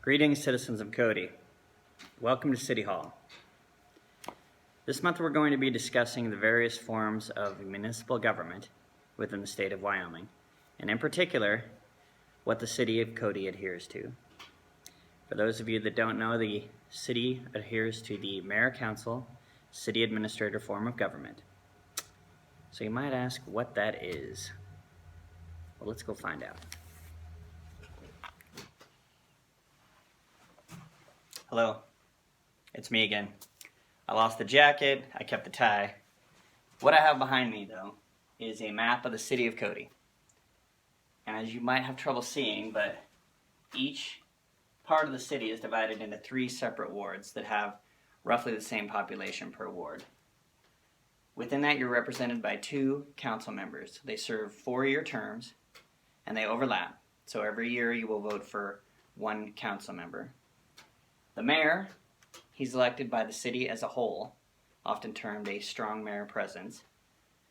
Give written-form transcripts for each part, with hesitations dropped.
Greetings, citizens of Cody. Welcome to City Hall. This month we're going to be discussing the various forms of municipal government within the state of Wyoming, and in particular, what the city of Cody adheres to. For those of you that don't know, the city adheres to the mayor-council, city administrator form of government. So you might ask what that is. Well, let's go find out. Hello, it's me again. I lost the jacket, I kept the tie. What I have behind me, though, is a map of the city of Cody. And as you might have trouble seeing, but each part of the city is divided into 3 separate wards that have roughly the same population per ward. Within that, you're represented by 2 council members. They serve 4-year terms, and they overlap. So every year you will vote for 1 council member. The mayor, he's elected by the city as a whole, often termed a strong mayor presence.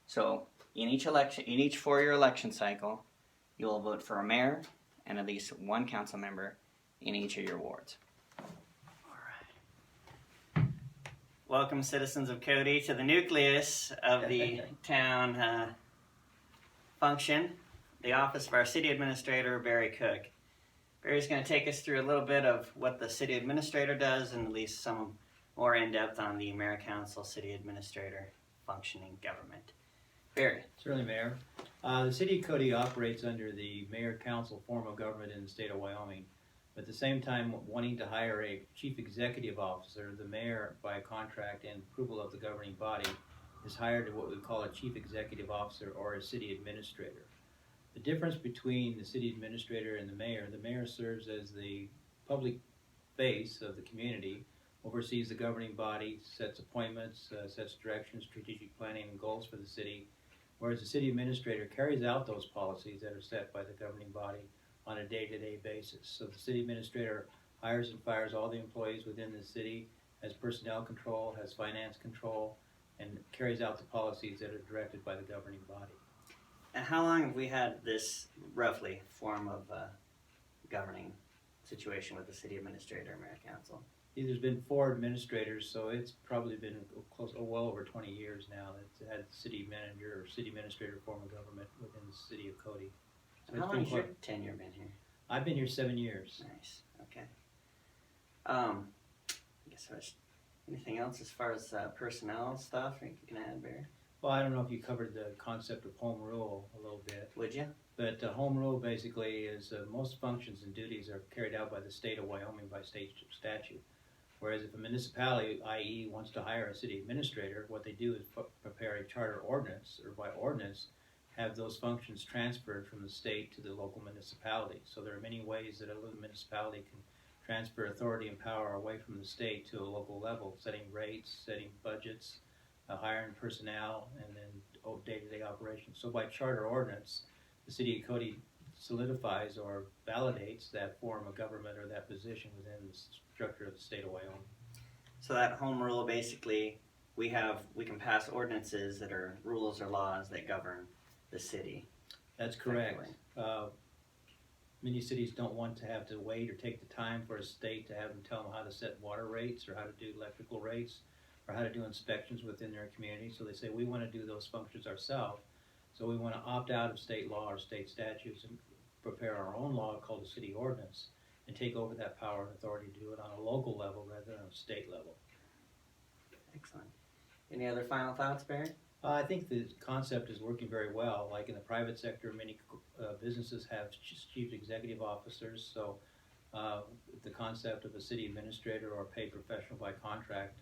So in each 4-year election cycle, you will vote for a mayor and at least 1 council member in each of your wards. All right. Welcome, citizens of Cody, to the nucleus of the town function, the office of our city administrator, Barry Cook. Barry's going to take us through a little bit of what the city administrator does and at least some more in-depth on the mayor council city administrator functioning government. Barry. Certainly, Mayor. The city of Cody operates under the mayor council form of government in the state of Wyoming. But at the same time, wanting to hire a chief executive officer, the mayor, by contract and approval of the governing body, is hired to what we call a chief executive officer or a city administrator. The difference between the city administrator and the mayor serves as the public face of the community, oversees the governing body, sets appointments, sets directions, strategic planning, and goals for the city, whereas the city administrator carries out those policies that are set by the governing body on a day-to-day basis. So the city administrator hires and fires all the employees within the city, has personnel control, has finance control, and carries out the policies that are directed by the governing body. And how long have we had this, roughly, form of governing situation with the city administrator and mayor council? There's been 4 administrators, so it's probably been well over 20 years now that's had city manager or city administrator form of government within the city of Cody. So how long has your tenure been here? I've been here 7 years. Nice, okay. I guess there's anything else as far as personnel stuff you can add, Barry? Well, I don't know if you covered the concept of home rule a little bit. Would you? But home rule basically is most functions and duties are carried out by the state of Wyoming by state statute. Whereas if a municipality, i.e. wants to hire a city administrator, what they do is prepare a charter ordinance, or by ordinance, have those functions transferred from the state to the local municipality. So there are many ways that a little municipality can transfer authority and power away from the state to a local level, setting rates, setting budgets, hiring personnel, and then day-to-day operations. So by charter ordinance, the city of Cody solidifies or validates that form of government or that position within the structure of the state of Wyoming. So that home rule, basically, we can pass ordinances that are rules or laws that govern the city. That's correct. Many cities don't want to have to wait or take the time for a state to have them tell them how to set water rates or how to do electrical rates or how to do inspections within their community. So they say, we want to do those functions ourselves. So we want to opt out of state law or state statutes and prepare our own law called a city ordinance and take over that power and authority to do it on a local level rather than a state level. Excellent. Any other final thoughts, Barry? I think the concept is working very well. Like in the private sector, many businesses have chief executive officers. So the concept of a city administrator or a paid professional by contract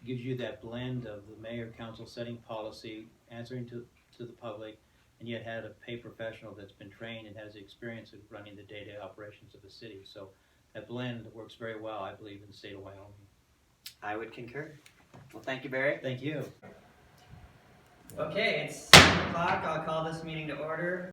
gives you that blend of the mayor council setting policy, answering to the public, and yet had a paid professional that's been trained and has the experience of running the day-to-day operations of a city. So that blend works very well, I believe, in the state of Wyoming. I would concur. Well, thank you, Barry. Thank you. Okay, it's 7 o'clock. I'll call this meeting to order.